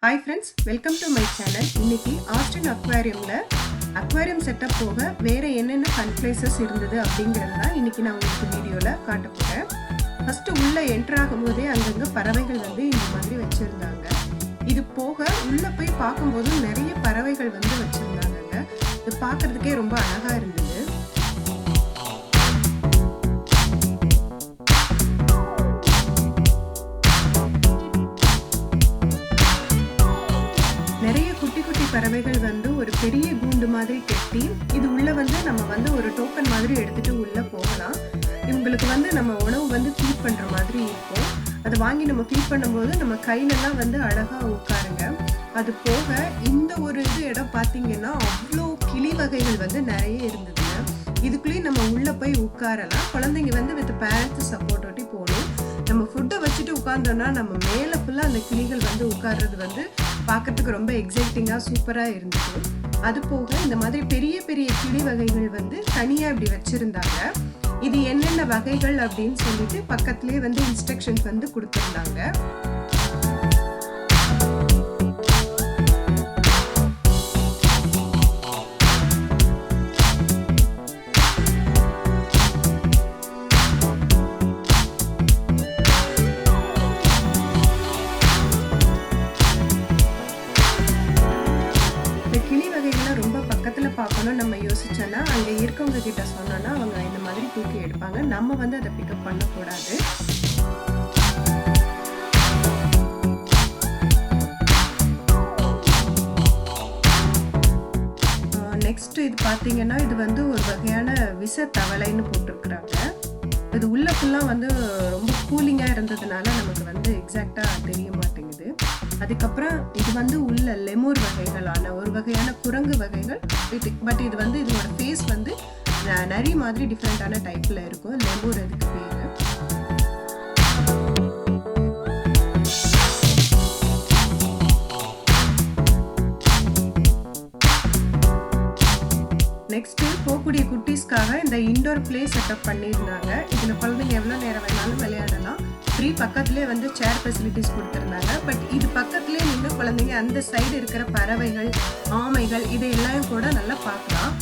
Hi friends, welcome to my channel. இன்னைக்கு Austin அக்வாரியம்ல aquarium setup போக வேற என்னென்ன ஃபன் பிளேசஸ் இருந்தது அப்படிங்கறது தான் இன்னைக்கு நான் உங்களுக்கு வீடியோல காட்ட போறேன். ஃபர்ஸ்ட் உள்ள என்டர் ஆகும்போதே அங்கங்க பறவைகள் இந்த மாதிரி வச்சிருந்தாங்க. இது போக உள்ள போய் பார்க்கும்போது நிறைய பறவைகள் வச்சிருந்தாங்க. இது பார்க்கிறதுக்கே ரொம்ப அழகா இருந்தது. நிறைய குட்டி குட்டி பறவைகள் ஒரு பெரிய கூண்டு மாதிரி கட்டி இது உள்ள நம்ம ஒரு டோக்கன் மாதிரி எடுத்துட்டு உள்ள போகலாம். இவங்களுக்கு நம்ம உணவு ஃபீட் பண்ற மாதிரி இருக்கும். அதை வாங்கி நம்ம ஃபீட் பண்ணும்போது நம்ம கையிலலாம் அழகா உட்காருங்க. அது போக இந்த ஒரு இடம் பார்த்தீங்கன்னா அவ்வளோ கிளி வகைகள் நிறைய இருந்ததுங்க. இதுக்குள்ளேயும் நம்ம உள்ள போய் உட்காரலாம். குழந்தைங்க வித் பேரண்ட்ஸ் சப்போர்ட்டோட்டி போகணும். நம்ம ஃபுட்டை வச்சுட்டு உட்கார்ந்தோம்னா நம்ம மேலே ஃபுல்லாக அந்த கிளிகள் உட்கார்றது பார்க்கறதுக்கு ரொம்ப எக்ஸைட்டிங்காக சூப்பராக இருந்துச்சு. அது போக இந்த மாதிரி பெரிய பெரிய கிளி வகைகள் தனியாக இப்படி வச்சுருந்தாங்க. இது என்னென்ன வகைகள் அப்படின்னு சொல்லிட்டு பக்கத்துலேயே இன்ஸ்ட்ரக்ஷன்ஸ் கொடுத்துருந்தாங்க. பார்க்கணும் நம்ம யோசிச்சோன்னா அங்கே இருக்கவங்க கிட்ட சொன்னோன்னா அவங்க இந்த மாதிரி தூக்கி எடுப்பாங்க. நம்ம அதை பிக்கப் பண்ணக்கூடாது. நெக்ஸ்ட் இது பார்த்தீங்கன்னா இது ஒரு வகையான விச தவளைன்னு போட்டிருக்கிறாங்க. இது உள்ள ஃபுல்லாக ரொம்ப கூலிங்காக இருந்ததுனால நமக்கு எக்ஸாக்டாக தெரிய மாட்டேங்குது. அதுக்கப்புறம் இது உள்ள லெமூர் வகைகளான ஒரு வகையான குரங்கு வகைகள். பட் இது இதோட ஃபேஸ் நிறைய மாதிரி டிஃப்ரெண்டான டைப்பில் இருக்கும். லெமூர் அதுக்கு பேர். நெக்ஸ்ட் போகக்கூடிய குட்டீஸ்க்காக இந்த இன்டோர் பிளே செட்டப் பண்ணியிருந்தாங்க. இதில் குழந்தைங்க எவ்வளோ நேரம் வேணாலும் விளையாடலாம். ஃப்ரீ பக்கத்துலேயே சேர் ஃபெசிலிட்டிஸ் கொடுத்துருந்தாங்க. பட் இது பக்கத்துலேயே நின்று குழந்தைங்க அந்த சைடு இருக்கிற பறவைகள், ஆமைகள் இதையெல்லாம் கூட நல்லா பார்க்கலாம்.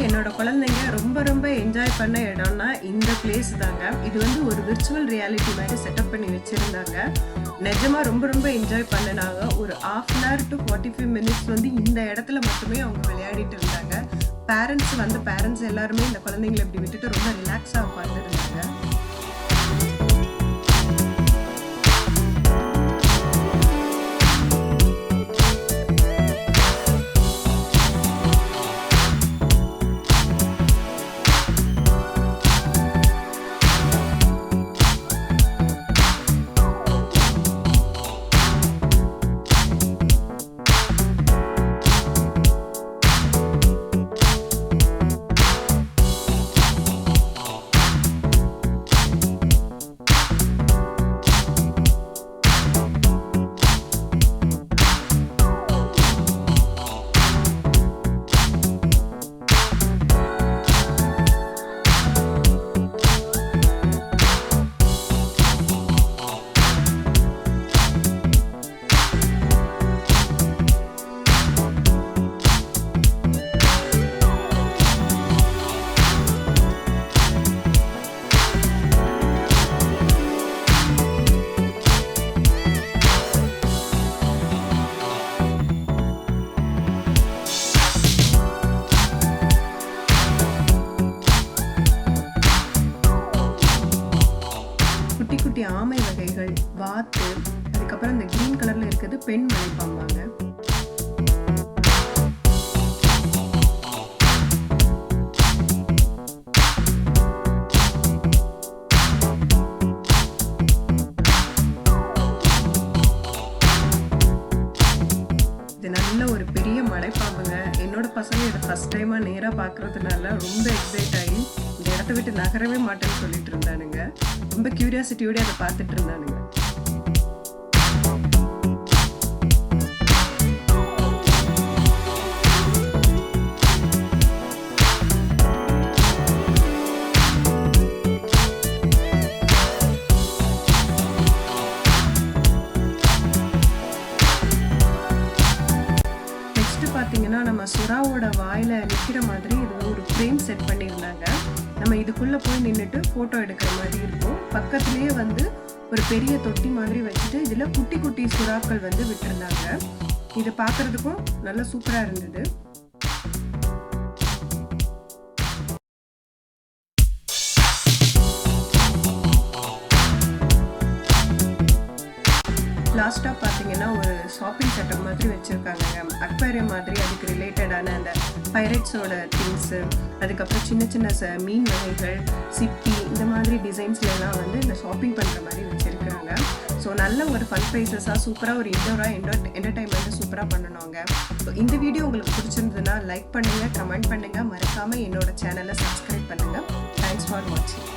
என்னோட குழந்தைங்க ரொம்ப ரொம்ப என்ஜாய் பண்ண இடம்னா இந்த பிளேஸ் தாங்க. இது ஒரு விர்ச்சுவல் ரியாலிட்டி மாதிரி செட்டப் பண்ணி வச்சிருந்தாங்க. நிஜமா ரொம்ப ரொம்ப என்ஜாய் பண்ணினாங்க. ஒரு 1/2 hour to 45 minutes இந்த இடத்துல மட்டுமே அவங்க விளையாடிட்டு இருந்தாங்க. பேரண்ட்ஸ் எல்லாருமே இந்த குழந்தைங்களை இப்படி விட்டுட்டு ரொம்ப ரிலாக்ஸாக உட்காந்துருந்தாங்க. குட்டி ஆமை வகைகள், வாத்து, அதுக்கப்புறம் இந்த கிரீன் கலர்ல இருக்கிறது பெண் மலைப்பாம்பாங்க. ஒரு பெரிய மலைப்பாம்புங்க. என்னோட பசங்க இதை ஃபர்ஸ்ட் டைமாக நேராக பார்க்குறதுனால ரொம்ப எக்ஸைட் ஆகி இந்த இடத்த விட்டு நகரவே மாட்டேன்னு சொல்லிட்டு இருந்தானுங்க. ரொம்ப க்யூரியாசிட்டியோடு அதை பார்த்துட்டு இருந்தானுங்க. பார்த்தீங்கன்னா நம்ம சுறாவோட வாயில நிற்கிற மாதிரி இது ஒரு ஃப்ரேம் செட் பண்ணியிருந்தாங்க. நம்ம இதுக்குள்ளே போய் நின்றுட்டு ஃபோட்டோ எடுக்கிற மாதிரி இருக்கும். பக்கத்துலேயே வந்து ஒரு பெரிய தொட்டி மாதிரி வச்சுட்டு இதில் குட்டி குட்டி சுறாக்கள் வந்து விட்டுருந்தாங்க. இது பார்க்குறதுக்கும் நல்லா சூப்பராக இருந்தது. லாஸ்ட்டாக பார்த்தீங்கன்னா ஒரு ஷாப்பிங் செட்டப் மாதிரி வச்சுருக்காங்க. அக்வாரியம் மாதிரி அதுக்கு ரிலேட்டடான அந்த பைரட்ஸோட திங்ஸு, அதுக்கப்புறம் சின்ன சின்ன மீன் வகைகள், சிப்பி, இந்த மாதிரி டிசைன்ஸ்லாம் வந்து இந்த ஷாப்பிங் பண்ணுற மாதிரி வச்சுருக்காங்க. ஸோ நல்ல ஒரு ஃபன் ப்ரைஸஸாக சூப்பராக ஒரு என்டர்டைன்மெண்ட்டு சூப்பராக பண்ணணுங்க. ஸோ இந்த வீடியோ உங்களுக்கு பிடிச்சிருந்ததுன்னா லைக் பண்ணுங்கள், கமெண்ட் பண்ணுங்கள், மறக்காமல் என்னோட சேனலை சப்ஸ்கிரைப் பண்ணுங்கள். தேங்க்ஸ் ஃபார் வாட்சிங்.